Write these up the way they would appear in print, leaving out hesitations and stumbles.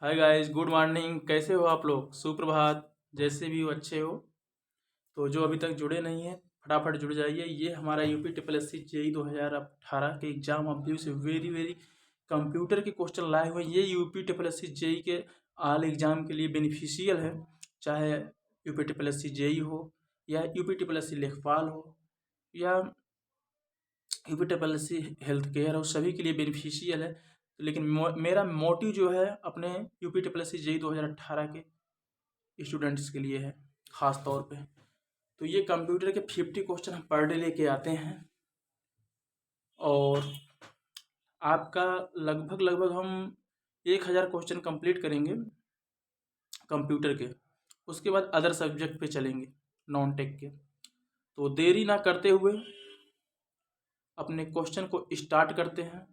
Hi guys, good morning. कैसे हो आप लोग? सुप्रभात। जैसे भी हो, अच्छे हो? तो जो अभी तक जुड़े नहीं हैं, फटाफट जुड़ जाइए। ये हमारा UP triple S C JE 2018 के एग्जाम अभी से वेरी वेरी कंप्यूटर के क्वेश्चन लाए हुए हैं। ये UP triple S C JE के आल एग्जाम के लिए बेनिफिशियल है। चाहे UP triple S C JE हो या यूपी ट्रिपल एस सी लेखपाल हो या UP triple S C health care हो, सभी के लिए बेनिफिशियल है। लेकिन मेरा मोटिव जो है अपने UP triple S C JE 2018 के स्टूडेंट्स के लिए है, ख़ास तौर पे। तो ये कंप्यूटर के 50 क्वेश्चन हम पर डे लेके आते हैं और आपका लगभग लगभग हम 1000 क्वेश्चन कंप्लीट करेंगे कंप्यूटर के। उसके बाद अदर सब्जेक्ट पे चलेंगे, नॉन टेक के। तो देरी ना करते हुए अपने क्वेश्चन को स्टार्ट करते हैं।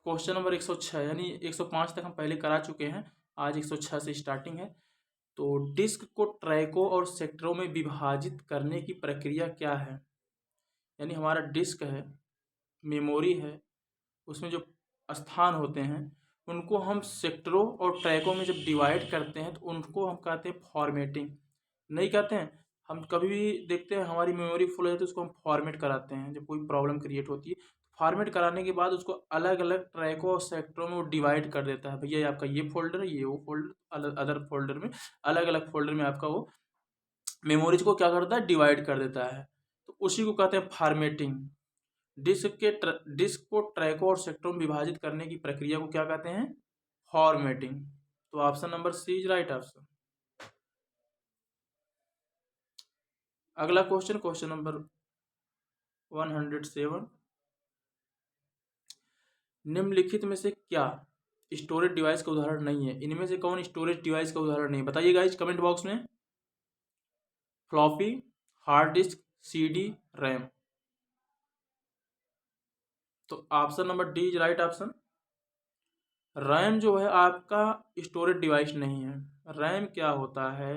क्वेश्चन नंबर 106, यानी 105 तक हम पहले करा चुके हैं। आज 106 से स्टार्टिंग है। तो डिस्क को ट्रैकों और सेक्टरों में विभाजित करने की प्रक्रिया क्या है? यानी हमारा डिस्क है, मेमोरी है, उसमें जो स्थान होते हैं उनको हम सेक्टरों और ट्रैकों में जब डिवाइड करते हैं तो उनको हम कहते हैं फॉर्मेटिंग। नहीं कहते हैं? हम कभी भी देखते हैं हमारी मेमोरी फुल है तो उसको हम फॉर्मेट कराते हैं जब कोई प्रॉब्लम क्रिएट होती है। फॉर्मेट कराने के बाद उसको अलग अलग ट्रैकों और सेक्टरों में वो डिवाइड कर देता है। भैया ये आपका ये फोल्डर है, ये वो फोल्डर, अदर फोल्डर में, अलग अलग फोल्डर में आपका वो मेमोरीज को क्या करता है, डिवाइड कर देता है। तो उसी को कहते हैं फॉर्मेटिंग। डिस्क को ट्रैकों और सेक्टरों में विभाजित करने की प्रक्रिया को क्या कहते हैं? फॉर्मेटिंग। तो option number C is right option. अगला क्वेश्चन, क्वेश्चन नंबर 107। निम्नलिखित में से क्या स्टोरेज डिवाइस का उदाहरण नहीं है? इनमें से कौन स्टोरेज डिवाइस का उदाहरण नहीं? बताइए गाइज कमेंट बॉक्स में। Floppy, hard disk, CD, RAM. तो option number D is right option. RAM जो है आपका स्टोरेज डिवाइस नहीं है। रैम क्या होता है?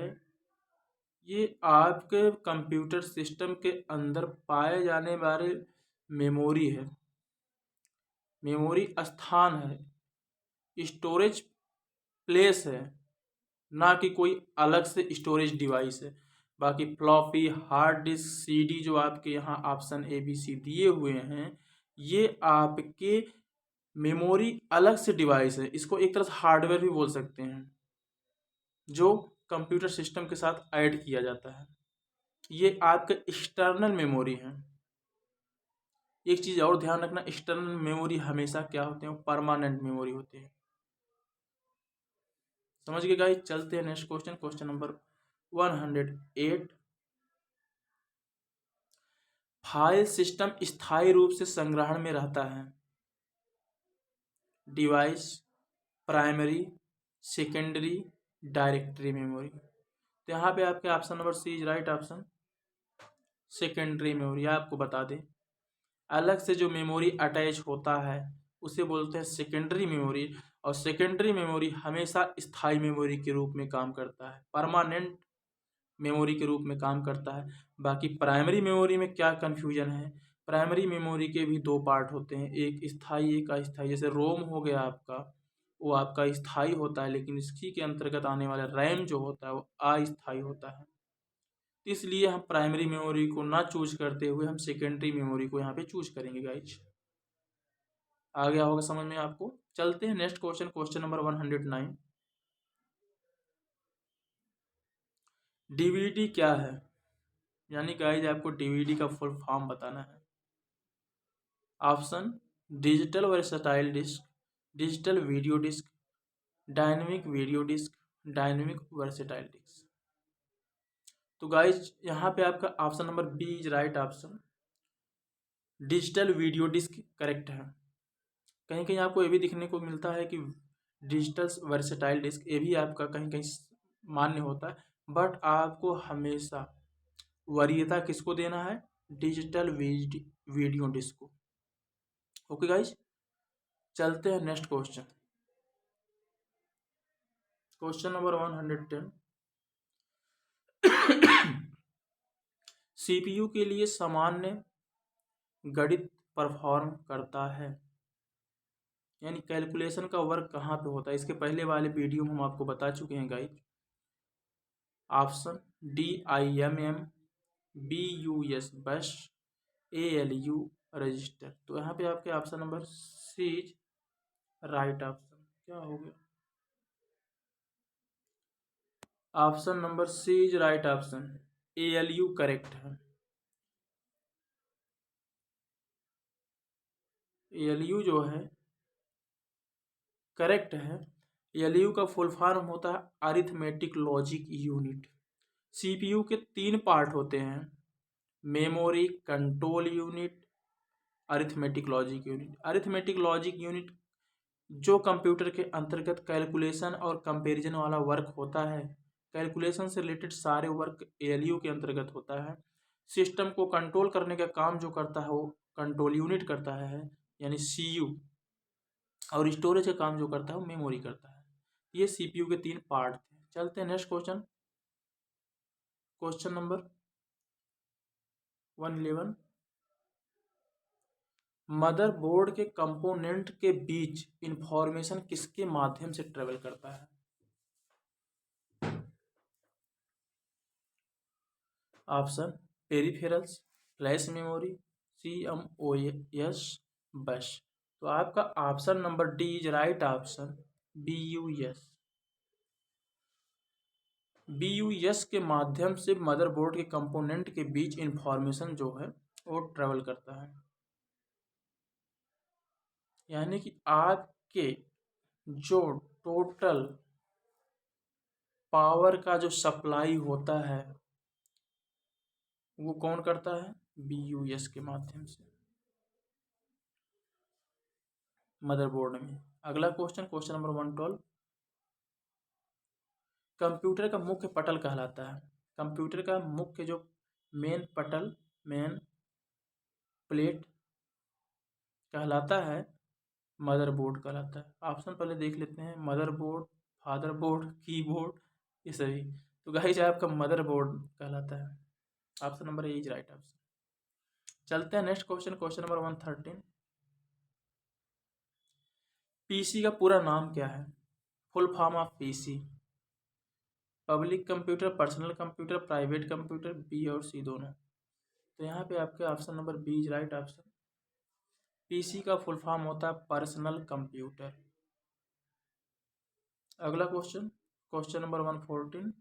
ये आपके कंप्यूटर सिस्टम के अंदर पाए जाने वाले मेमोरी है, मेमोरी स्थान है, स्टोरेज प्लेस है, ना कि कोई अलग से स्टोरेज डिवाइस है। बाकी फ्लॉपी, हार्ड डिस्क, सीडी जो आपके यहाँ ऑप्शन ए बी सी दिए हुए हैं, ये आपके मेमोरी अलग से डिवाइस है। इसको एक तरह से हार्डवेयर भी बोल सकते हैं जो कंप्यूटर सिस्टम के साथ ऐड किया जाता है। ये आपके एक्सटर्नल मेमोरी है। एक चीज़ और ध्यान रखना, एक्सटर्नल मेमोरी हमेशा क्या होते हैं? परमानेंट मेमोरी होते हैं। समझ गए गाइस? चलते हैं next question, question number 108। File system स्थायी रूप से संग्रहण में रहता है। Device, primary, secondary, directory memory. तो यहाँ पे आपके option number C is right option. Secondary memory आपको बता दें, अलग से जो मेमोरी अटैच होता है उसे बोलते हैं सेकेंडरी मेमोरी। और सेकेंडरी मेमोरी हमेशा स्थायी मेमोरी के रूप में काम करता है, परमानेंट मेमोरी के रूप में काम करता है। बाकी प्राइमरी मेमोरी में क्या कन्फ्यूजन है? प्राइमरी मेमोरी के भी दो पार्ट होते हैं, एक स्थायी एक अस्थायी। जैसे रोम हो गया आपका, वो आपका स्थायी होता है, लेकिन इसी के अंतर्गत आने वाला रैम जो होता है वो अस्थायी होता है। इसलिए हम प्राइमरी मेमोरी को ना चूज करते हुए हम सेकेंडरी मेमोरी को यहाँ पे चूज करेंगे गाइज। आ गया होगा समझ में आपको? चलते हैं next question, question number 109। DVD क्या है? यानी गाइज आपको डीवीडी का फुल फॉर्म बताना है। Option: digital versatile disc, digital video disc, dynamic video disc, dynamic versatile disc. तो गाइज यहाँ पे आपका option number B is right option. Digital video disc correct है। कहीं कहीं आपको ये भी दिखने को मिलता है कि डिजिटल वर्सेटाइल डिस्क, ये भी आपका कहीं कहीं मान्य होता है। बट आपको हमेशा वरीयता किसको देना है? डिजिटल वीडियो डिस्क को। ओके गाइज, चलते हैं next question, question number 110। CPU के लिए सामान्य गणित परफॉर्म करता है। यानी कैलकुलेशन का वर्क कहाँ पे होता है, इसके पहले वाले वीडियो में हम आपको बता चुके हैं guys. Option DIMM, BUS bus, ALU register. तो यहाँ पे आपके option number C is right option. क्या हो गया, option number C is right option, ALU correct है। ALU जो है करेक्ट है। ALU का फुल फॉर्म होता है अरिथमेटिक लॉजिक यूनिट। CPU के 3 पार्ट होते हैं, memory, control unit, arithmetic logic unit. Arithmetic logic unit जो कंप्यूटर के अंतर्गत कैलकुलेशन और कंपैरिजन वाला वर्क होता है, कैलकुलेशन से रिलेटेड सारे वर्क ALU के अंतर्गत होता है। सिस्टम को कंट्रोल करने का काम जो करता है वो कंट्रोल यूनिट करता है, यानी CU। और स्टोरेज का काम जो करता है वो मेमोरी करता है। ये CPU के 3 पार्ट थे। चलते हैं next question, question number 111। Motherboard के कंपोनेंट के बीच इंफॉर्मेशन किसके माध्यम से ट्रेवल करता है? Option peripherals, flash memory, CMOS बस। तो आपका option number D is right option, BUS। BUS के माध्यम से मदरबोर्ड के कंपोनेंट के बीच इंफॉर्मेशन जो है वो ट्रेवल करता है। यानी कि आपके जो टोटल पावर का जो सप्लाई होता है वो कौन करता है? BUS के माध्यम से मदरबोर्ड में। अगला क्वेश्चन, क्वेश्चन नंबर 112। कंप्यूटर का मुख्य पटल कहलाता है, कंप्यूटर का मुख्य जो मेन पटल, मेन प्लेट कहलाता है मदरबोर्ड कहलाता है। ऑप्शन पहले देख लेते हैं, मदरबोर्ड, फादरबोर्ड, कीबोर्ड, ये सभी। तो गाइस आपका मदरबोर्ड कहलाता है। Option number A is right option. चलते हैं next question, question number 113। PC का पूरा नाम क्या है? Full form of PC. Public computer, personal computer, private computer, B और सी दोनों। तो यहाँ पे आपके option number B is right option. PC का फुल फॉर्म होता है पर्सनल कंप्यूटर। अगला क्वेश्चन, क्वेश्चन नंबर 114।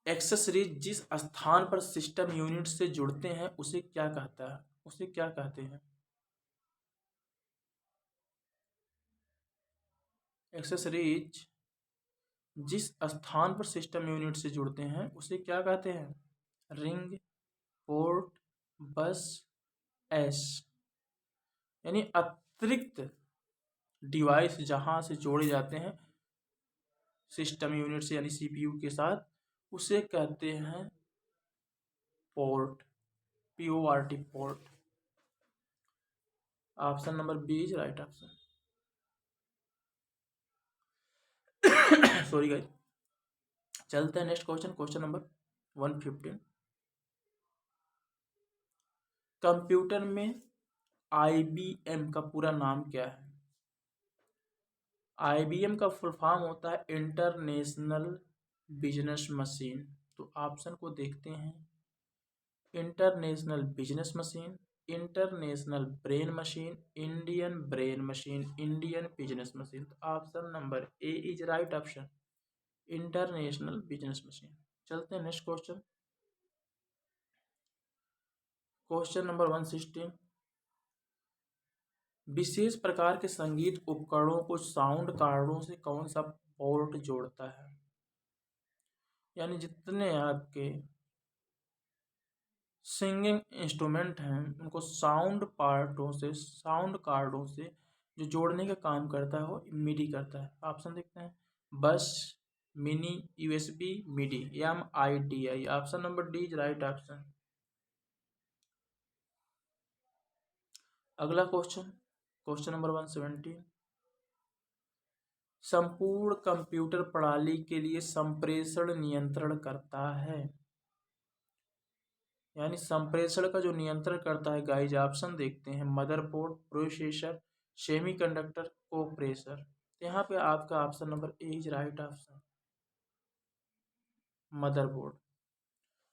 एक्सेसरीज जिस स्थान पर सिस्टम यूनिट से जुड़ते हैं उसे क्या कहता है, उसे क्या कहते हैं? एक्सेसरीज जिस स्थान पर सिस्टम यूनिट से जुड़ते हैं उसे क्या कहते हैं? रिंग, पोर्ट, बस, एस। यानी अतिरिक्त डिवाइस जहां से जोड़े जाते हैं सिस्टम यूनिट से यानी CPU के साथ, उसे कहते हैं port, PORT, port. Option number B is right option. Sorry guys. चलते हैं next question, question number 115। Computer में IBM का पूरा नाम क्या है? IBM का फुल फॉर्म होता है इंटरनेशनल बिजनेस मशीन। तो ऑप्शन को देखते हैं, international business machine, international brain machine, Indian brain machine, Indian business machine. तो option number A is right option, international business machine. चलते हैं नेक्स्ट क्वेश्चन, क्वेश्चन नंबर 116। विशेष प्रकार के संगीत उपकरणों को साउंड कार्डों से कौन सा पोर्ट जोड़ता है? यानी जितने आपके सिंगिंग इंस्ट्रूमेंट हैं उनको साउंड कार्डों से जो जोड़ने का काम करता है वो मिडी करता है। ऑप्शन देखते हैं, बस, mini, USB, MIDI, MIDI। Option number D is right option. अगला क्वेश्चन, क्वेश्चन नंबर 117। संपूर्ण कंप्यूटर प्रणाली के लिए संप्रेषण नियंत्रण करता है। यानी संप्रेषण का जो नियंत्रण करता है गाइज, ऑप्शन देखते हैं मदरबोर्ड, प्रोसेसर, सेमीकंडक्टर, कोप्रेसर। तो यहाँ पे आपका option number A is right option, motherboard.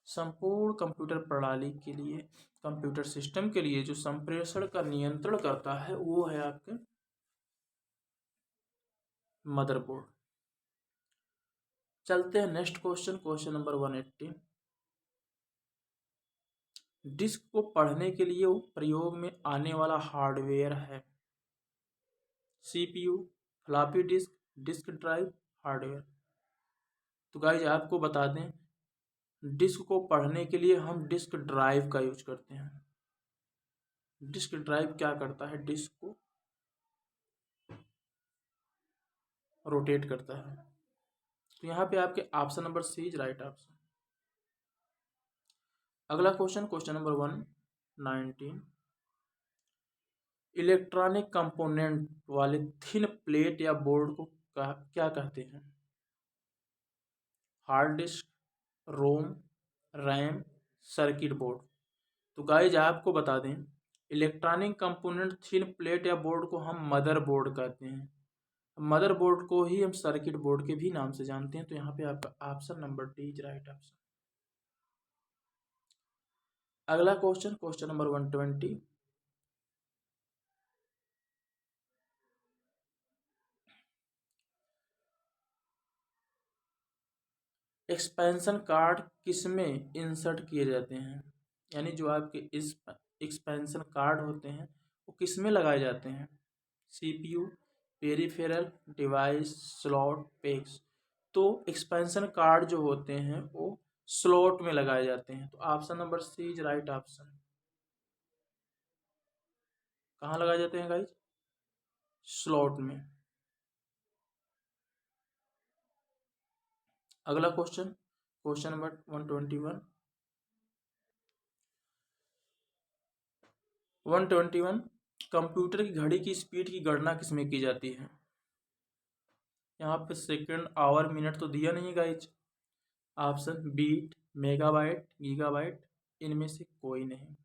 संपूर्ण कंप्यूटर प्रणाली के लिए, कंप्यूटर सिस्टम के लिए जो संप्रेषण का नियंत्रण करता है वो है आपके मदरबोर्ड। चलते हैं next question, question number 180। Disk को पढ़ने के लिए प्रयोग में आने वाला हार्डवेयर है CPU, floppy disk, disk drive, hardware. तो गाइज आपको बता दें, डिस्क को पढ़ने के लिए हम डिस्क ड्राइव का यूज करते हैं। डिस्क ड्राइव क्या करता है, डिस्क को रोटेट करता है। तो यहाँ पे आपके option number C is right option. अगला question, question number 119। Electronic component वाले थिन प्लेट या बोर्ड को क्या कहते हैं? Hard disk, ROM, RAM, circuit board. तो गाइज आपको बता दें, इलेक्ट्रॉनिक कंपोनेंट थिन प्लेट या बोर्ड को हम मदरबोर्ड कहते हैं। मदरबोर्ड को ही हम सर्किट बोर्ड के भी नाम से जानते हैं। तो यहाँ पे आपका option number D is right option. अगला question, question number 120। Expansion card किसमें इंसर्ट किए जाते हैं? यानी जो आपके इस एक्सपेंशन कार्ड होते हैं वो किसमें लगाए जाते हैं? CPU, peripheral device, slot, PECS. तो एक्सपेंशन कार्ड जो होते हैं वो स्लॉट में लगाए जाते हैं। तो option number C is right option. कहाँ लगाए जाते हैं गाइज? स्लॉट में। अगला क्वेश्चन, क्वेश्चन नंबर 121। 121, कंप्यूटर की घड़ी की स्पीड की गणना किसमें की जाती है? यहाँ पे सेकंड, आवर, मिनट तो दिया नहीं है guys. Option bit, megabyte, gigabyte, इनमें से कोई नहीं।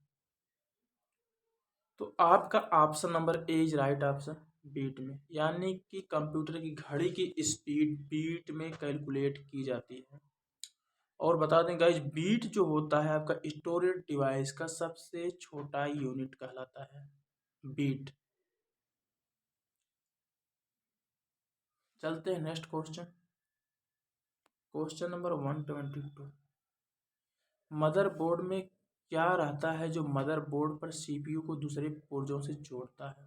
तो आपका option number A is right option, bit में। यानी कि कंप्यूटर की घड़ी की स्पीड बीट में कैलकुलेट की जाती है। और बता दें गाइज, बीट जो होता है आपका स्टोरेज डिवाइस का सबसे छोटा यूनिट कहलाता है, बीट। चलते हैं next question, question number 122। Motherboard में क्या रहता है जो मदरबोर्ड पर सीपीयू को दूसरे पुर्जों से जोड़ता है?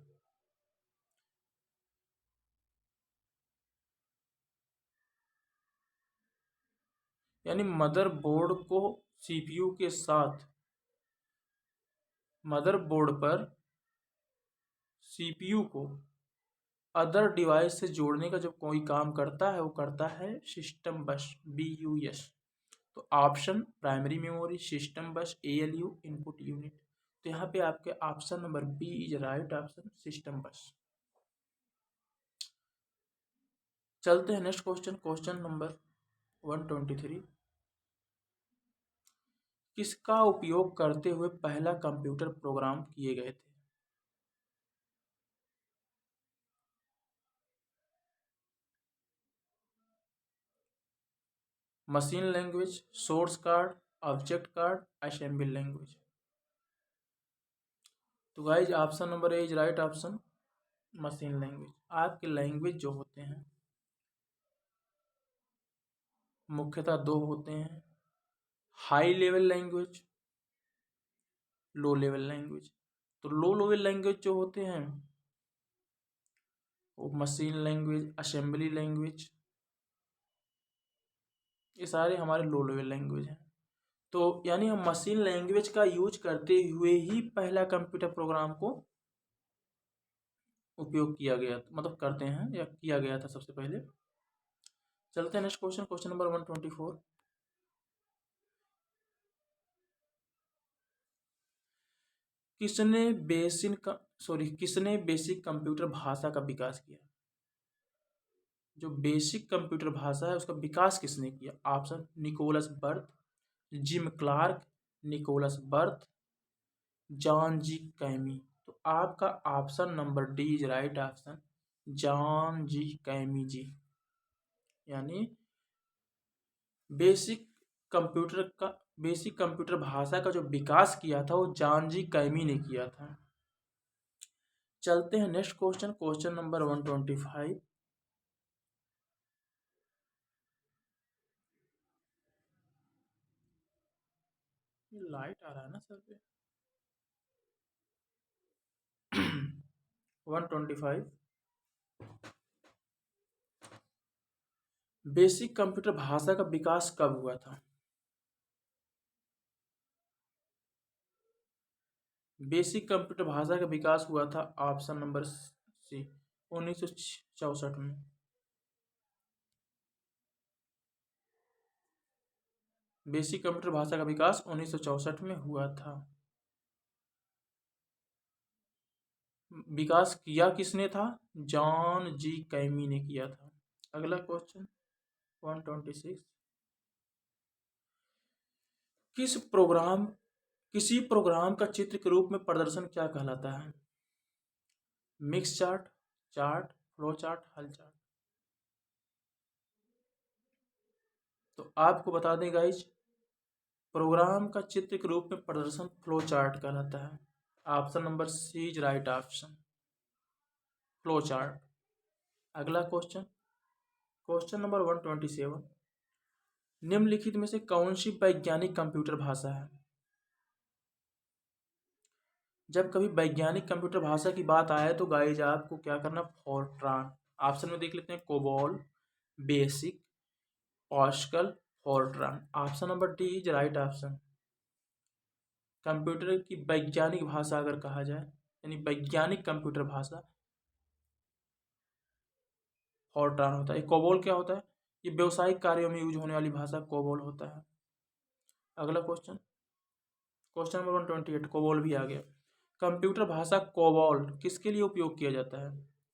यानी मदरबोर्ड को सीपीयू के साथ, मदरबोर्ड पर सीपीयू को अदर डिवाइस से जोड़ने का जब कोई काम करता है वो करता है सिस्टम बस, BUS। तो option primary memory, system bus, ALU, input unit. तो यहाँ पे आपके option number B is right option, system bus. चलते हैं नेक्स्ट क्वेश्चन, क्वेश्चन नंबर 123। किसका उपयोग करते हुए पहला कंप्यूटर प्रोग्राम किए गए थे? Machine language, source card, object card, assembly language. तो guys option number A is right option, machine language. आपके लैंग्वेज जो होते हैं मुख्यतः दो होते हैं, high level language, low level language. तो लो लेवल लैंग्वेज जो होते हैं वो मशीन लैंग्वेज, असेंबली लैंग्वेज, ये सारे हमारे लो लेवल लैंग्वेज हैं। तो यानी हम मशीन लैंग्वेज का यूज करते हुए ही पहला कंप्यूटर प्रोग्राम को उपयोग किया गया, मतलब करते हैं या किया गया था सबसे पहले। चलते हैं नेक्स्ट क्वेश्चन, क्वेश्चन नंबर 124। किसने बेसिक कंप्यूटर भाषा का विकास किया? जो बेसिक कंप्यूटर भाषा है उसका विकास किसने किया? Option Niklaus Wirth, Jim Clark, Niklaus Wirth, John G Kemeny. तो आपका option number D is right option, John G Kemeny ji. यानी बेसिक बेसिक कंप्यूटर भाषा का जो विकास किया था वो जॉन जी कैमी ने किया था। चलते हैं next question, question number 125। Light आ रहा है ना सर पे। 125, बेसिक कंप्यूटर भाषा का विकास कब हुआ था? बेसिक कंप्यूटर भाषा का विकास हुआ था ऑप्शन नंबर सी, 1964 में। बेसिक कंप्यूटर भाषा का विकास 1964 में हुआ था। विकास किया किसने था? जॉन जी कैमी ने किया था। अगला क्वेश्चन 126, किसी प्रोग्राम का चित्र के रूप में प्रदर्शन क्या कहलाता है? Mix chart, chart, flow chart, हल चार्ट। तो आपको बता दें गाइज, प्रोग्राम का चित्र के रूप में प्रदर्शन फ्लो चार्ट कहलाता है। Option number C is right option, flow chart. अगला क्वेश्चन, क्वेश्चन नंबर 127, निम्नलिखित में से कौन सी वैज्ञानिक कंप्यूटर भाषा है? जब कभी वैज्ञानिक कंप्यूटर भाषा की बात आए तो गाइज आपको क्या करना, फोर्ट्रान। ऑप्शन में देख लेते हैं, COBOL, basic, pascal, Fortran. Option number D is right option. Computer की वैज्ञानिक भाषा अगर कहा जाए, यानी वैज्ञानिक कंप्यूटर भाषा, फोर्ट्रान होता है। कोबोल क्या होता है? ये व्यवसायिक कार्यों में यूज होने वाली भाषा कोबोल होता है। अगला क्वेश्चन, क्वेश्चन नंबर 128, कोबोल भी आ गया। कंप्यूटर भाषा कोबोल किसके लिए उपयोग किया जाता है?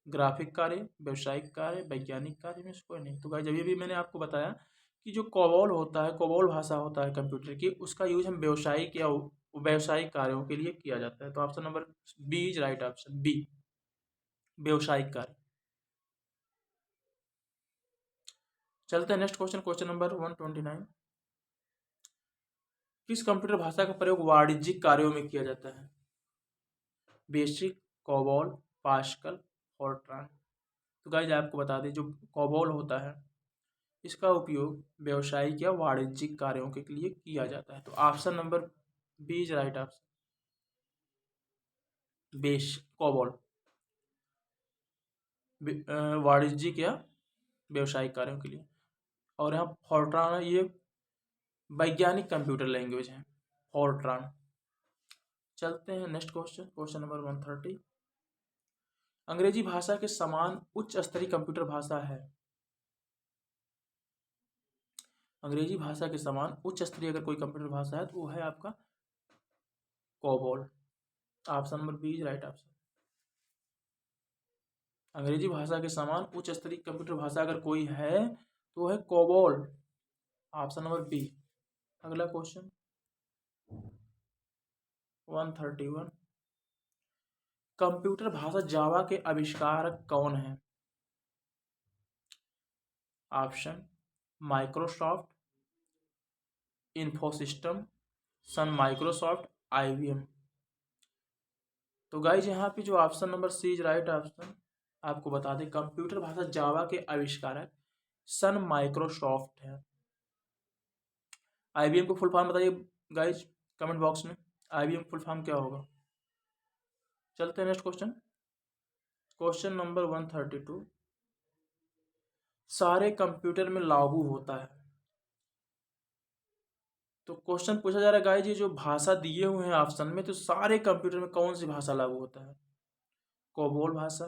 ग्राफिक कार्य, व्यवसायिक कार्य, वैज्ञानिक कार्य में से कोई नहीं। तो गाइस अभी भी मैंने आपको बताया कि जो कोबोल होता है, कोबोल भाषा होता है कंप्यूटर की, उसका यूज हम व्यवसायिक या व्यावसायिक कार्यों के लिए किया जाता है। तो option number B is right option, B, व्यवसायिक कार्य। चलते हैं नेक्स्ट क्वेश्चन, क्वेश्चन नंबर 129, किस कंप्यूटर भाषा का प्रयोग वाणिज्यिक कार्यों में किया जाता है? Basic, COBOL, pascal, Fortran. तो गाइज आपको बता दें, जो कोबोल होता है इसका उपयोग व्यवसायिक या वाणिज्यिक कार्यों के लिए किया जाता है। तो option number B is right option, base COBOL वाणिज्यिक या व्यवसायिक कार्यों के लिए। और यहाँ फोर्ट्रान है, ये वैज्ञानिक कंप्यूटर लैंग्वेज है, फोर्ट्रान। चलते हैं नेक्स्ट क्वेश्चन, क्वेश्चन नंबर 130, अंग्रेजी भाषा के समान उच्च स्तरीय कंप्यूटर भाषा है? अंग्रेजी भाषा के समान उच्च स्तरीय अगर कोई कंप्यूटर भाषा है तो वो है आपका COBOL. Option number B is right option. अंग्रेजी भाषा के समान उच्च स्तरीय कंप्यूटर भाषा अगर कोई है तो वो है कोबोल। Option number B. अगला क्वेश्चन 131, कंप्यूटर भाषा जावा के आविष्कारक कौन है? Option, Microsoft, infosystem, Sun Microsoft, IBM. तो गाइज यहाँ पे जो option number C is right option, आपको बता दें कंप्यूटर भाषा जावा के आविष्कारक सन माइक्रोसॉफ्ट है। आईबीएम को फुल फॉर्म बताइए गाइज कमेंट बॉक्स में, आईबीएम फुल फॉर्म क्या होगा। चलते हैं नेक्स्ट क्वेश्चन, क्वेश्चन नंबर 132, सारे कंप्यूटर में लागू होता है? तो क्वेश्चन पूछा जा रहा है गाइज, ये जो भाषा दिए हुए हैं ऑप्शन में, तो सारे कंप्यूटर में कौन सी भाषा लागू होता है? कोबोल भाषा,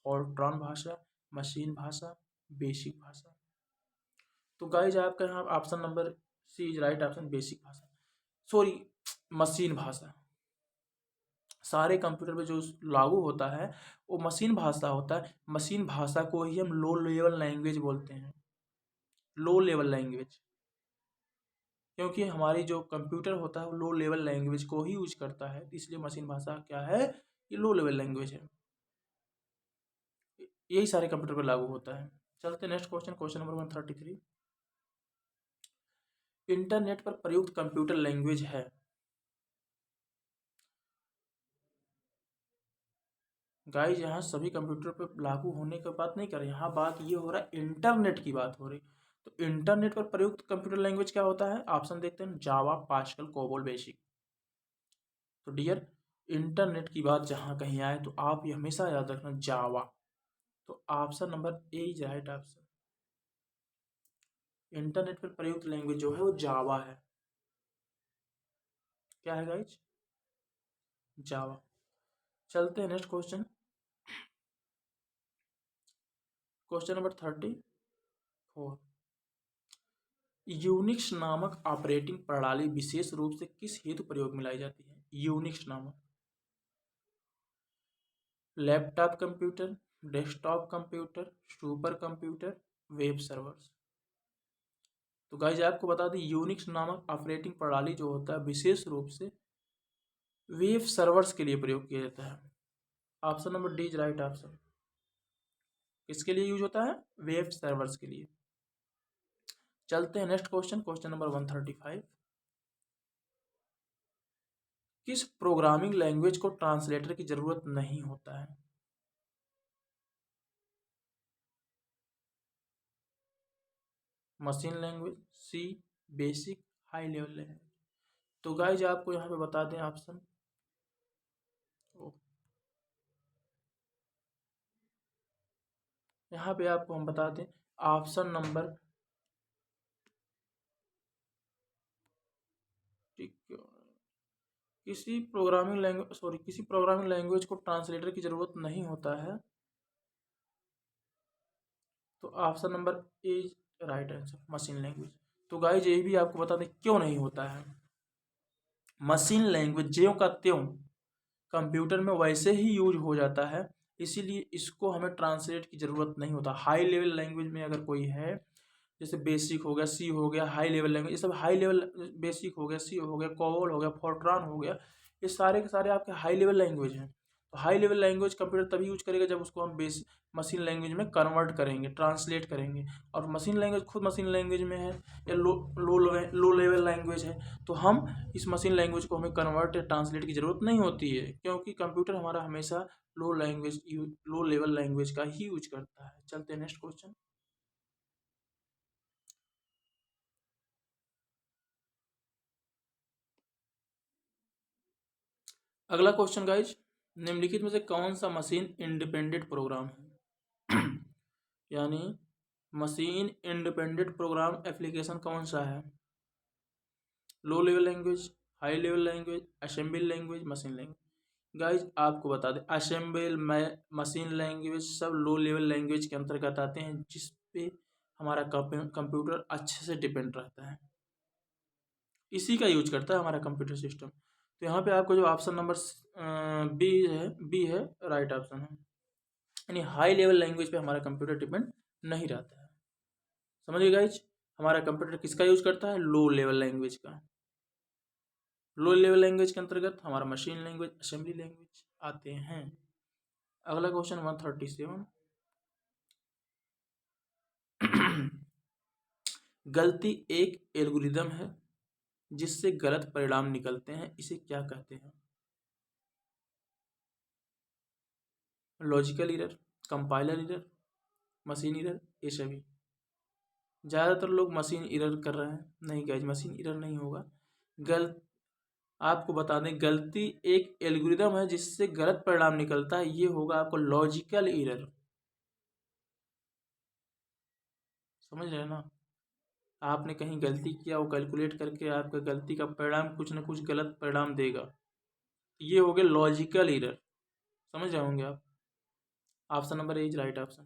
फोर्ट्रान भाषा, मशीन भाषा, बेसिक भाषा। तो गाइज आपका यहाँ option number C is right option, basic भाषा, सॉरी मशीन भाषा। सारे कंप्यूटर पे जो लागू होता है वो मशीन भाषा होता है। मशीन भाषा को ही हम लो लेवल लैंग्वेज बोलते हैं, लो लेवल लैंग्वेज। क्योंकि हमारी जो कंप्यूटर होता है वो लो लेवल लैंग्वेज को ही यूज करता है, इसलिए मशीन भाषा क्या है, ये लो लेवल लैंग्वेज है। यही सारे कंप्यूटर पर लागू होता है। चलते next question, question number 133। Internet पर प्रयुक्त कंप्यूटर लैंग्वेज है। गाइज यहाँ सभी कंप्यूटर पर लागू होने की बात नहीं कर रहे, यहाँ बात ये हो रहा है इंटरनेट की बात हो रही। तो इंटरनेट पर प्रयुक्त कंप्यूटर लैंग्वेज क्या होता है, ऑप्शन देखते हैं, जावा, पास्कल, कोबोल, बेसिक। तो डियर, इंटरनेट की बात जहाँ कहीं आए तो आप ये हमेशा याद रखना, जावा। तो option number A is right option. Internet पर प्रयुक्त लैंग्वेज जो है वो जावा है। क्या है गाइज, जावा। चलते हैं next question, question number 34। Unix नामक ऑपरेटिंग प्रणाली विशेष रूप से किस हेतु प्रयोग में लाई जाती है। यूनिक्स नामक, laptop computer, desktop computer, super computer, web servers. तो गाइज आपको बता दें, यूनिक्स नामक ऑपरेटिंग प्रणाली जो होता है विशेष रूप से वेब सर्वर्स के लिए प्रयोग किया जाता है। Option number D is right option. किसके लिए यूज होता है, वेब सर्वर्स के लिए। चलते हैं नेक्स्ट क्वेश्चन, क्वेश्चन नंबर 135। किस प्रोग्रामिंग लैंग्वेज को ट्रांसलेटर की जरूरत नहीं होता है। मशीन लैंग्वेज, सी, बेसिक, हाई लेवल लैंग्वेज। तो गाइज आपको यहाँ पे बता दें ऑप्शन, यहाँ पे आपको हम बता दें ऑप्शन नंबर, किसी प्रोग्रामिंग लैंग्वेज को ट्रांसलेटर की जरूरत नहीं होता है। तो ऑप्शन नंबर ए राइट आंसर, मशीन लैंग्वेज। तो गाइज ये भी आपको बता दें क्यों नहीं होता है। मशीन लैंग्वेज ज्यों का त्यों कंप्यूटर में वैसे ही यूज हो जाता है, इसीलिए इसको हमें ट्रांसलेट की ज़रूरत नहीं होता। हाई लेवल लैंग्वेज में अगर कोई है, जैसे बेसिक हो गया, सी हो गया, हाई लेवल लैंग्वेज, ये सब हाई लेवल, बेसिक हो गया, सी हो गया, कोबोल हो गया, फोर्ट्रान हो गया, ये सारे के सारे आपके हाई लेवल लैंग्वेज हैं। तो हाई लेवल लैंग्वेज कंप्यूटर तभी यूज करेगा जब उसको हम मशीन लैंग्वेज में कन्वर्ट करेंगे, ट्रांसलेट करेंगे। और मशीन लैंग्वेज खुद मशीन लैंग्वेज में है या लो लेवल लैंग्वेज है, तो हम इस मशीन लैंग्वेज को हमें कन्वर्ट या ट्रांसलेट की ज़रूरत नहीं होती है, क्योंकि कंप्यूटर हमारा हमेशा लो लेवल लैंग्वेज का ही यूज करता है। चलते हैं नेक्स्ट क्वेश्चन, अगला क्वेश्चन गाइज, निम्नलिखित में से कौन सा मशीन इंडिपेंडेंट प्रोग्राम है। यानी मशीन इंडिपेंडेंट प्रोग्राम एप्लीकेशन कौन सा है। लो level language, high level language, assembly language, machine language. Guys आपको बता दें, असेंबल मशीन लैंग्वेज सब लो लेवल लैंग्वेज के अंतर्गत आते हैं, जिस पे हमारा कंप्यूटर अच्छे से डिपेंड रहता है, इसी का यूज करता है हमारा कंप्यूटर सिस्टम। तो यहाँ पे आपको जो ऑप्शन नंबर बी है राइट ऑप्शन है। यानी हाई लेवल लैंग्वेज पे हमारा कंप्यूटर डिपेंड नहीं रहता है। समझिए गाइज, हमारा कंप्यूटर किसका यूज करता है, लो लेवल लैंग्वेज का। लो लेवल लैंग्वेज के अंतर्गत हमारा मशीन लैंग्वेज, असेंबली लैंग्वेज आते हैं। अगला क्वेश्चन 137। गलती एक एल्गोरिदम है जिससे गलत परिणाम निकलते हैं, इसे क्या कहते हैं। Logical error, compiler error, machine error, ये सभी। ज़्यादातर लोग मशीन एरर कर रहे हैं, नहीं गाइज मशीन एरर नहीं होगा। गल आपको बता दें, गलती एक एल्गोरिदम है जिससे गलत परिणाम निकलता है, ये होगा आपको लॉजिकल एरर। समझ रहे हैं ना, आपने कहीं गलती किया, वो कैलकुलेट करके आपका गलती का परिणाम कुछ ना कुछ गलत परिणाम देगा, ये हो गया लॉजिकल एरर। समझ रहे होंगे आप। Option number A is right option.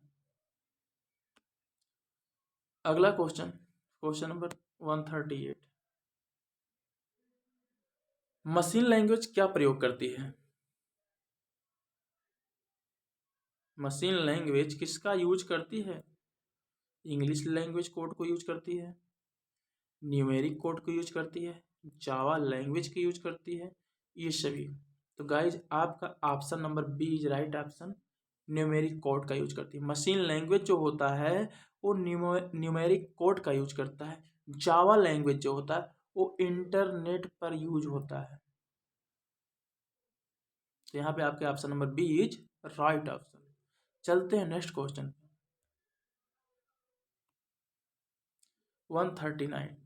अगला question, question number 138। Machine language क्या प्रयोग करती है। मशीन लैंग्वेज किसका यूज करती है, इंग्लिश लैंग्वेज कोड को यूज करती है, न्यूमेरिक कोड को यूज करती है, जावा लैंग्वेज को यूज करती है, ये सभी। तो गाइज आपका option number B is right option, numeric code का यूज करती है। मशीन लैंग्वेज जो होता है वो न्यूमेरिक कोड का यूज करता है। जावा लैंग्वेज जो होता है वो इंटरनेट पर यूज होता है। तो यहाँ पे आपके option number B is right option. चलते हैं next question 139।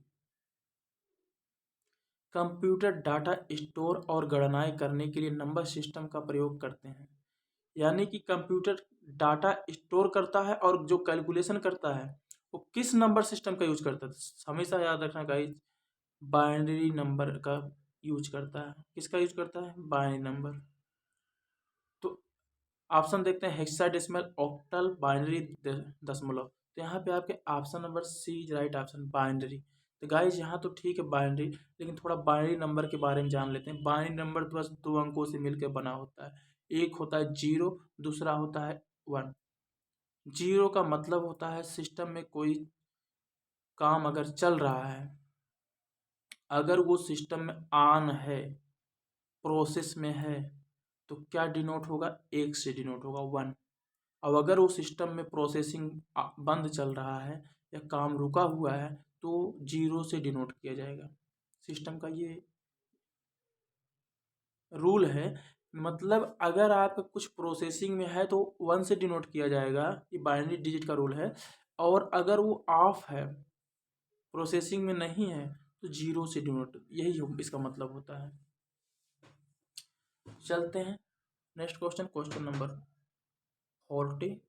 Computer data store और गणनाएं करने के लिए नंबर सिस्टम का प्रयोग करते हैं। यानी कि कंप्यूटर डाटा स्टोर करता है और जो कैलकुलेशन करता है वो किस नंबर सिस्टम का यूज करता है। हमेशा याद रखना गाइस, बाइनरी नंबर का यूज करता है। किसका यूज करता है? Binary number. तो ऑप्शन देखते हैं, हेक्साडेसिमल, ऑक्टल, बाइनरी, दशमलव। तो यहाँ पे आपके option number C is right option, binary. तो गाइज यहाँ तो ठीक है बाइनरी, लेकिन थोड़ा बाइनरी नंबर के बारे में जान लेते हैं। बाइनरी नंबर तो बस दो अंकों से मिलकर बना होता है। एक होता है जीरो, दूसरा होता है वन। जीरो का मतलब होता है सिस्टम में कोई काम अगर चल रहा है, अगर वो सिस्टम में ऑन है, प्रोसेस में है, तो क्या डिनोट होगा? एक से डिनोट होगा, वन। अब अगर वो सिस्टम में प्रोसेसिंग बंद चल रहा है या काम रुका हुआ है तो जीरो से डिनोट किया जाएगा। सिस्टम का ये रूल है। मतलब अगर आप कुछ प्रोसेसिंग में है तो वन से डिनोट किया जाएगा, ये बाइनरी डिजिट का रूल है। और अगर वो ऑफ है, प्रोसेसिंग में नहीं है, तो जीरो से डिनोट, यही इसका मतलब होता है। चलते हैं नेक्स्ट क्वेश्चन, क्वेश्चन नंबर 40।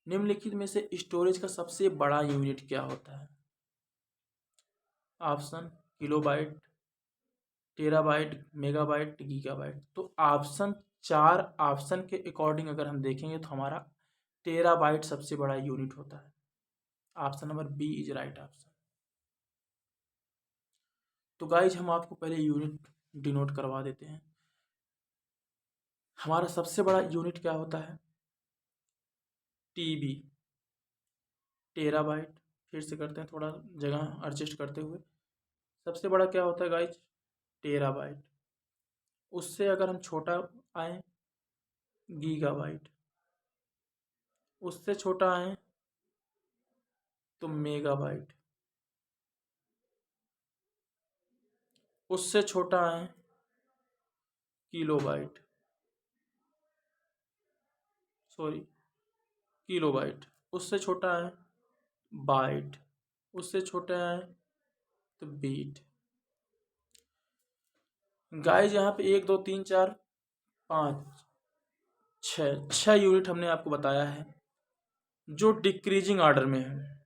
निम्नलिखित में से स्टोरेज का सबसे बड़ा यूनिट क्या होता है? Option kilobyte, terabyte, megabyte, gigabyte. तो ऑप्शन, चार ऑप्शन के अकॉर्डिंग अगर हम देखेंगे तो हमारा टेराबाइट सबसे बड़ा यूनिट होता है। Option number B is right option. तो गाइज हम आपको पहले यूनिट डिनोट करवा देते हैं। हमारा सबसे बड़ा यूनिट क्या होता है? TB, terabyte. फिर से करते हैं, थोड़ा जगह एडजस्ट करते हुए। सबसे बड़ा क्या होता है गाइज? टेराबाइट। उससे अगर हम छोटा आए, गीगाबाइट। उससे छोटा आए तो मेगाबाइट। उससे छोटा है किलोबाइट, सॉरी किलोबाइट। उससे छोटा है बाइट। उससे छोटा है तो बीट। गाइज यहाँ पे एक दो तीन चार पाँच छः यूनिट हमने आपको बताया है जो डिक्रीजिंग ऑर्डर में है।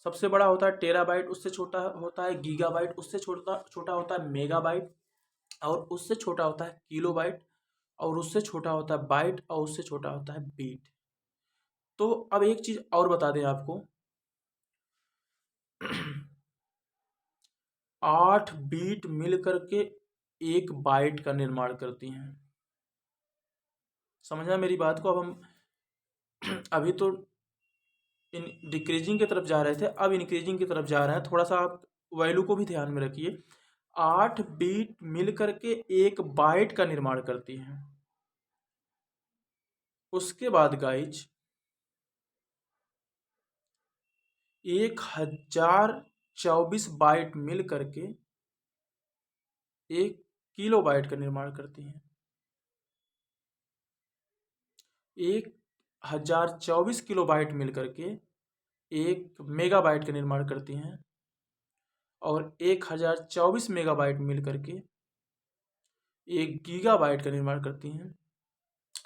सबसे बड़ा होता है टेराबाइट, उससे छोटा होता है गीगाबाइट, उससे छोटा छोटा होता है मेगाबाइट, और उससे छोटा होता है किलोबाइट, और उससे छोटा होता है बाइट, और उससे छोटा होता है बीट। तो अब एक चीज़ और बता दें आपको, 8 बीट मिल करके एक बाइट का निर्माण करती हैं। समझना मेरी बात को। अब हम अभी तो इन डिक्रीजिंग की तरफ जा रहे थे, अब इंक्रीजिंग की तरफ जा रहे हैं। थोड़ा सा आप वैल्यू को भी ध्यान में रखिए। 8 बीट मिल करके एक बाइट का निर्माण करती हैं। उसके बाद गाइज 1024 बाइट मिल करके एक किलो बाइट का निर्माण करती हैं। 1024 किलो बाइट मिल करके एक मेगाबाइट का निर्माण करती हैं, और 1024 मेगाबाइट मिल करके एक गीगाबाइट का निर्माण करती हैं,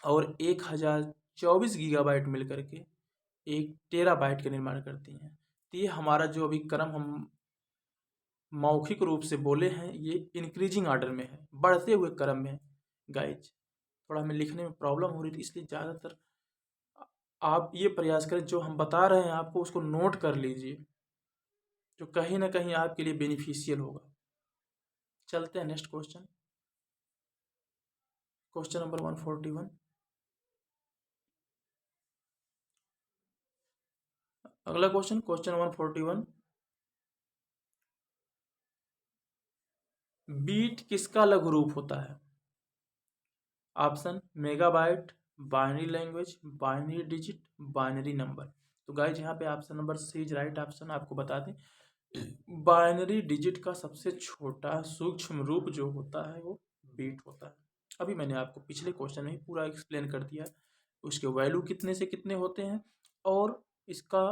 और 1024 गीगाबाइट मिल करके एक टेराबाइट का निर्माण करती हैं। तो ये हमारा जो अभी क्रम हम मौखिक रूप से बोले हैं, ये इंक्रीजिंग ऑर्डर में है, बढ़ते हुए क्रम में। गाइज थोड़ा हमें लिखने में प्रॉब्लम हो रही थी, इसलिए ज़्यादातर आप ये प्रयास करें, जो हम बता रहे हैं आपको उसको नोट कर लीजिए, जो कहीं ना कहीं आपके लिए बेनिफिशियल होगा। चलते हैं नेक्स्ट क्वेश्चन, क्वेश्चन नंबर 141। अगला क्वेश्चन, क्वेश्चन 141। बीट किसका लघु रूप होता है? Option megabyte, binary language, binary digit, binary number. तो गाइज यहाँ पे option number C is right option. आपको बता दें बाइनरी डिजिट का सबसे छोटा सूक्ष्म रूप जो होता है वो बीट होता है। अभी मैंने आपको पिछले क्वेश्चन में ही पूरा एक्सप्लेन कर दिया उसके वैल्यू कितने से कितने होते हैं और इसका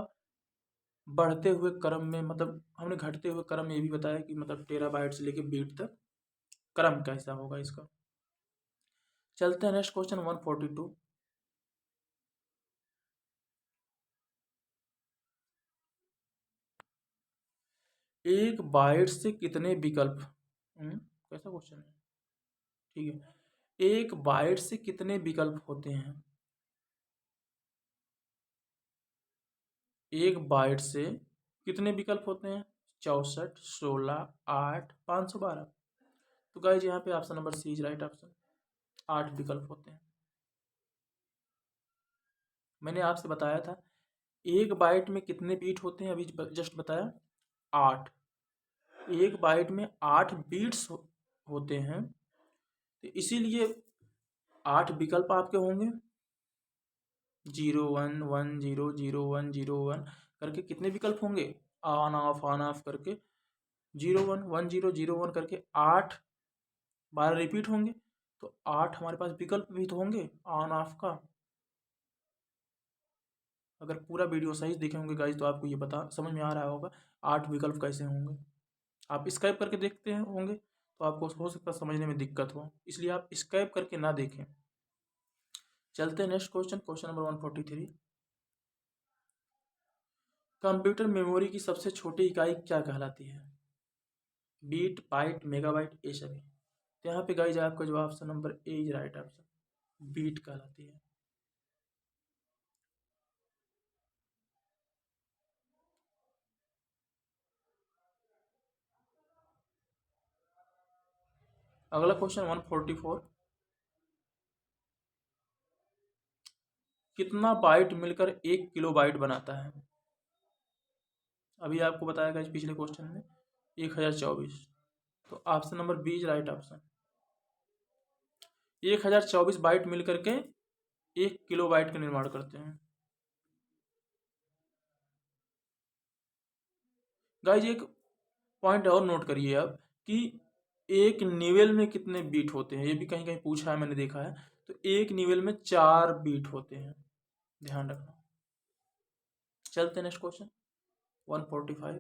बढ़ते हुए क्रम में, मतलब हमने घटते हुए क्रम में ये भी बताया कि मतलब टेराबाइट से लेके बीट तक क्रम कैसा होगा इसका। चलते हैं नेक्स्ट क्वेश्चन 142। एक बाइट से कितने विकल्प, कैसा क्वेश्चन है, ठीक है। एक बाइट से कितने विकल्प होते हैं? एक बाइट से कितने विकल्प होते हैं? 64, 16, 8, 512। तो गाइज यहाँ पे option number C is right option. 8 विकल्प होते हैं। मैंने आपसे बताया था एक बाइट में कितने बीट होते हैं, अभी जस्ट बताया 8। एक बाइट में 8 बीट्स होते हैं, तो इसीलिए 8 विकल्प आपके होंगे। 0 1 1 0 0 1 0 1 करके कितने विकल्प होंगे? ऑन ऑफ करके 0 1 1 0 0 1 करके 8 बार रिपीट होंगे। तो 8 हमारे पास विकल्प भी तो होंगे ऑन ऑफ का। अगर पूरा वीडियो सही देखे होंगे गाइज तो आपको ये बता समझ में आ रहा होगा 8 विकल्प कैसे होंगे। आप स्कैप करके देखते हैं होंगे तो आपको हो सकता है समझने में दिक्कत हो, इसलिए आप स्कैप करके ना देखें। चलते हैं next question, question number 143। Computer memory की सबसे छोटी इकाई क्या कहलाती है? बीट, बाइट, मेगाबाइट, ये सभी। तो यहाँ पे गाइज आपका जो option number A is right option, bit कहलाती है। अगला क्वेश्चन 144। कितना बाइट मिलकर 1 किलोबाइट बनाता है? अभी आपको बताया गया पिछले क्वेश्चन में 1024। तो option number B is right option. 1024 byte मिलकर के 1 किलोबाइट का निर्माण करते हैं। गाइज एक पॉइंट और नोट करिए आप कि एक निवेल में कितने बीट होते हैं, ये भी कहीं कहीं पूछा है, मैंने देखा है। तो एक निवेल में 4 बीट होते हैं, ध्यान रखना। चलते हैं नेक्स्ट क्वेश्चन 145।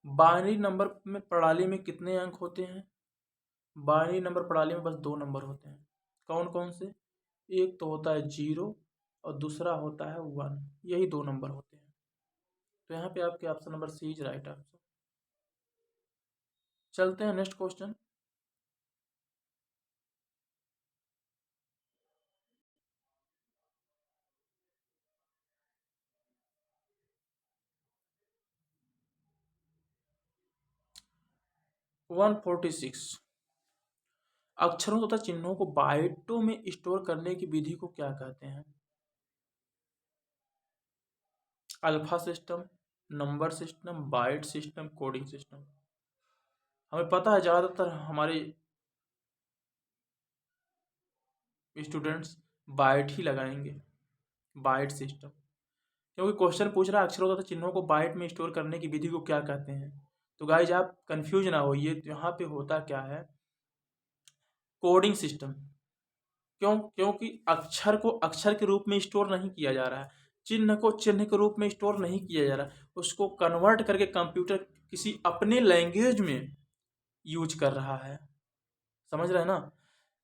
बाइनरी नंबर में प्रणाली में कितने अंक होते हैं? बाइनरी नंबर प्रणाली में बस 2 नंबर होते हैं। कौन कौन से? एक तो होता है 0 और दूसरा होता है 1, यही 2 नंबर होते हैं। तो यहाँ पे आपके option number C is right option. चलते हैं नेक्स्ट क्वेश्चन 146। अक्षरों तथा चिन्हों को बाइटों में स्टोर करने की विधि को क्या कहते हैं? Alpha system, number system, byte system, coding system. हमें पता है ज़्यादातर हमारे स्टूडेंट्स बाइट ही लगाएंगे, बाइट सिस्टम, क्योंकि क्वेश्चन पूछ रहा है अक्षरों तथा चिन्हों को बाइट में स्टोर करने की विधि को क्या कहते हैं। तो गाइज आप कंफ्यूज ना होइए, तो यहाँ पे होता क्या है कोडिंग सिस्टम। क्यों? क्योंकि अक्षर को अक्षर के रूप में स्टोर नहीं किया जा रहा है, चिन्ह को चिन्ह के रूप में स्टोर नहीं किया जा रहा है, उसको कन्वर्ट करके कंप्यूटर किसी अपने लैंग्वेज में यूज कर रहा है। समझ रहे हैं ना?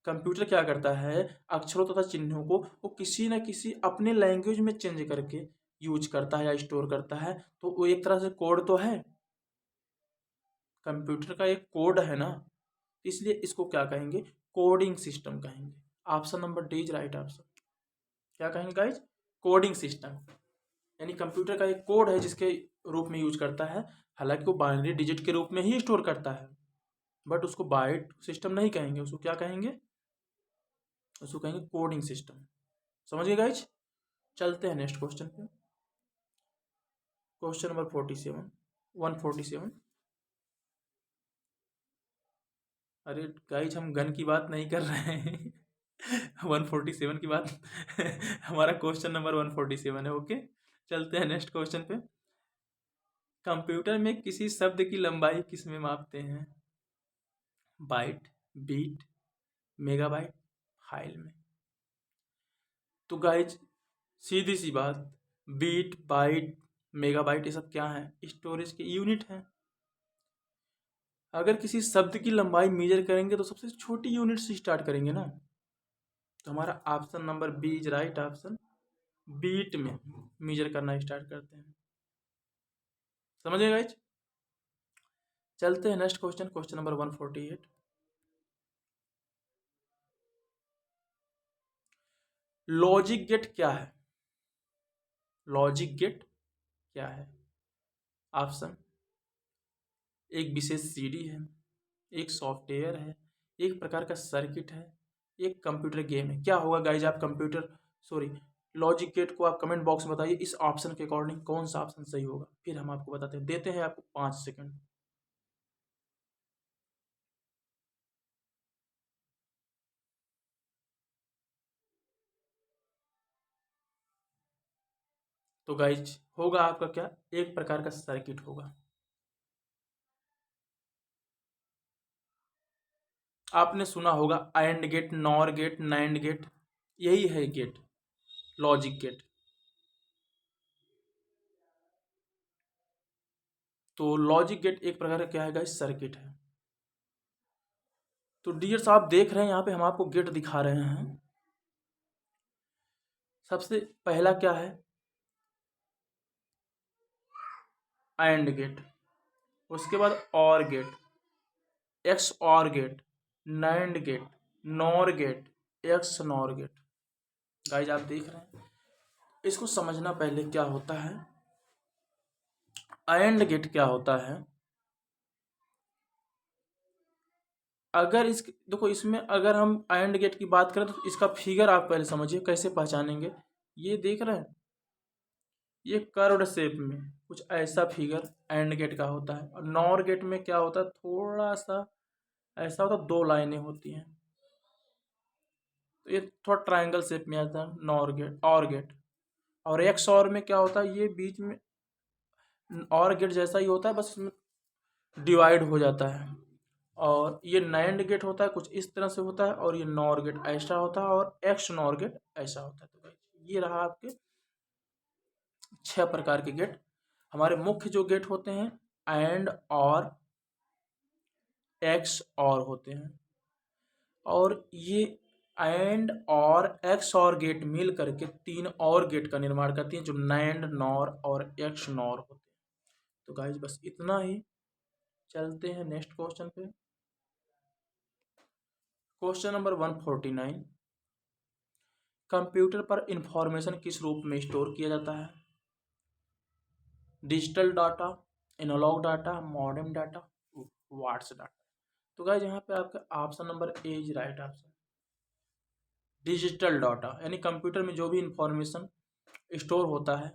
कंप्यूटर क्या करता है अक्षरों तथा चिन्हों को वो किसी न किसी अपने लैंग्वेज में चेंज करके यूज करता है या स्टोर करता है। तो वो एक तरह से कोड तो है, कंप्यूटर का एक कोड है ना, इसलिए इसको क्या कहेंगे कोडिंग सिस्टम कहेंगे। Option number D is right option. क्या कहेंगे गाइज? कोडिंग सिस्टम, यानी कंप्यूटर का एक कोड है जिसके रूप में यूज करता है। हालांकि वो बाइनरी डिजिट के रूप में ही स्टोर करता है, बट उसको बाइट सिस्टम नहीं कहेंगे, उसको क्या कहेंगे? उसको कहेंगे कोडिंग सिस्टम। समझ गए गाइज? चलते हैं नेक्स्ट क्वेश्चन पे, क्वेश्चन नंबर 47 147। अरे गाइज हम गन की बात नहीं कर रहे हैं 147 की बात हमारा क्वेश्चन नंबर 147 है। ओके, चलते हैं नेक्स्ट क्वेश्चन पे। कंप्यूटर में किसी शब्द की लंबाई किस में मापते हैं? बाइट, बीट, मेगाबाइट, फाइल में। तो गाइज सीधी सी बात, बीट, बाइट, मेगाबाइट ये सब क्या है? स्टोरेज के यूनिट हैं। अगर किसी शब्द की लंबाई मेजर करेंगे तो सबसे छोटी यूनिट से स्टार्ट करेंगे ना। तो हमारा option number B is right option. Bit में मेजर करना स्टार्ट करते हैं। समझिए गाइज, चलते हैं next question, question number 148। Logic gate क्या है? लॉजिक गेट क्या है? ऑप्शन, एक विशेष सीडी है, एक सॉफ्टवेयर है, एक प्रकार का सर्किट है, एक कंप्यूटर गेम है। क्या होगा गाइज? आप कंप्यूटर सॉरी लॉजिक गेट को आप कमेंट बॉक्स में बताइए इस ऑप्शन के अकॉर्डिंग कौन सा ऑप्शन सही होगा, फिर हम आपको बताते हैं। देते हैं आपको 5 सेकंड। तो गाइज होगा आपका क्या? एक प्रकार का सर्किट होगा। आपने सुना होगा AND gate, NOR gate, NAND gate, यही है गेट, लॉजिक गेट। तो लॉजिक गेट एक प्रकार का क्या है गाइस? सर्किट है। तो डियर साहब देख रहे हैं यहाँ पे हम आपको गेट दिखा रहे हैं। सबसे पहला क्या है? एंड गेट, उसके बाद OR gate, X OR gate, NAND gate, NOR gate, X NOR gate. Guys आप देख रहे हैं, इसको समझना पहले क्या होता है। एंड गेट क्या होता है? अगर इस देखो इसमें अगर हम एंड गेट की बात करें तो इसका फिगर आप पहले समझिए कैसे पहचानेंगे। ये देख रहे हैं, ये कर्व्ड शेप में कुछ ऐसा फिगर एंड गेट का होता है। और नॉर गेट में क्या होता है? थोड़ा सा ऐसा होता है, 2 लाइनें होती हैं। तो ये थोड़ा ट्रायंगल शेप में आता है नॉर गेट, और गेट। और एक्स और में क्या होता है? ये बीच में और गेट जैसा ही होता है, बस इसमें डिवाइड हो जाता है। और ये नैंड गेट होता है कुछ इस तरह से होता है, और ये नॉर गेट ऐसा होता है, और एक्स नॉर गेट ऐसा होता है। तो भाई ये रहा आपके 6 प्रकार के गेट। हमारे मुख्य जो गेट होते हैं एंड और एक्स और होते हैं। और ये एंड और एक्स और गेट मिल करके 3 और गेट का निर्माण करती हैं जो नैंड, नॉर और एक्स नॉर होते हैं। तो गाइज बस इतना ही। चलते हैं नेक्स्ट क्वेश्चन पे, क्वेश्चन नंबर 149। कंप्यूटर पर इंफॉर्मेशन किस रूप में स्टोर किया जाता है? Digital data, analog data, modem data, watts data. तो गाइज यहाँ पे आपका option number A is right option. Digital data यानी कंप्यूटर में जो भी इंफॉर्मेशन स्टोर होता है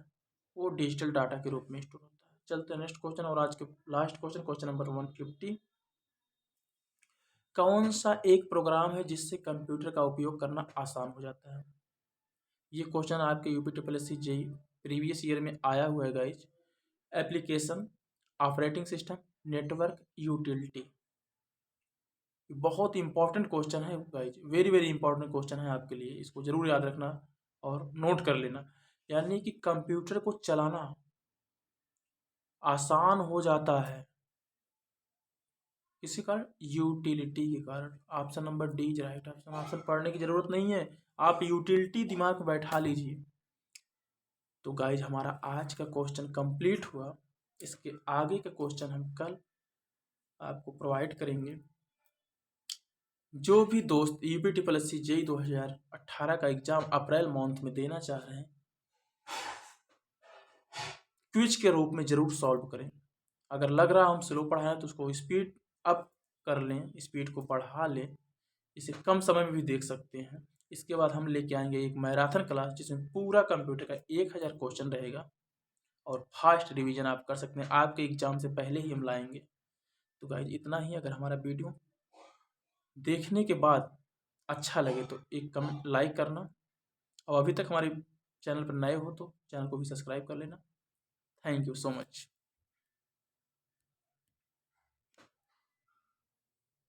वो डिजिटल डाटा के रूप में स्टोर होता है। चलते हैं नेक्स्ट क्वेश्चन, और आज के लास्ट क्वेश्चन, क्वेश्चन नंबर 150। कौन सा एक प्रोग्राम है जिससे कंप्यूटर का उपयोग करना आसान हो जाता है? ये क्वेश्चन आपके UP triple S C JE previous year में आया हुआ है guys. Application, operating system, network, utility. बहुत इंपॉर्टेंट क्वेश्चन है guys, very very important question है आपके लिए, इसको जरूर याद रखना और नोट कर लेना। यानी कि कंप्यूटर को चलाना आसान हो जाता है इसी कारण, यूटिलिटी के कारण। Option number D is right option. Option पढ़ने की जरूरत नहीं है, आप यूटिलिटी दिमाग में बैठा लीजिए। तो गाइज हमारा आज का क्वेश्चन कंप्लीट हुआ। इसके आगे का क्वेश्चन हम कल आपको प्रोवाइड करेंगे। जो भी दोस्त UP triple S C JE 2018 का एग्जाम अप्रैल मंथ में देना चाह रहे हैं, क्विज के रूप में जरूर सॉल्व करें। अगर लग रहा हम स्लो पढ़ाएं तो उसको स्पीड अप कर लें, स्पीड को बढ़ा लें, इसे कम समय में भी देख सकते हैं। इसके बाद हम लेके आएंगे एक मैराथन क्लास जिसमें पूरा कंप्यूटर का 1000 क्वेश्चन रहेगा और फास्ट रिवीजन आप कर सकते हैं, आपके एग्जाम से पहले ही हम लाएंगे। तो गाइज इतना ही। अगर हमारा वीडियो देखने के बाद अच्छा लगे तो एक कमेंट लाइक करना, और अभी तक हमारे चैनल पर नए हो तो चैनल को भी सब्सक्राइब कर लेना। Thank you so much.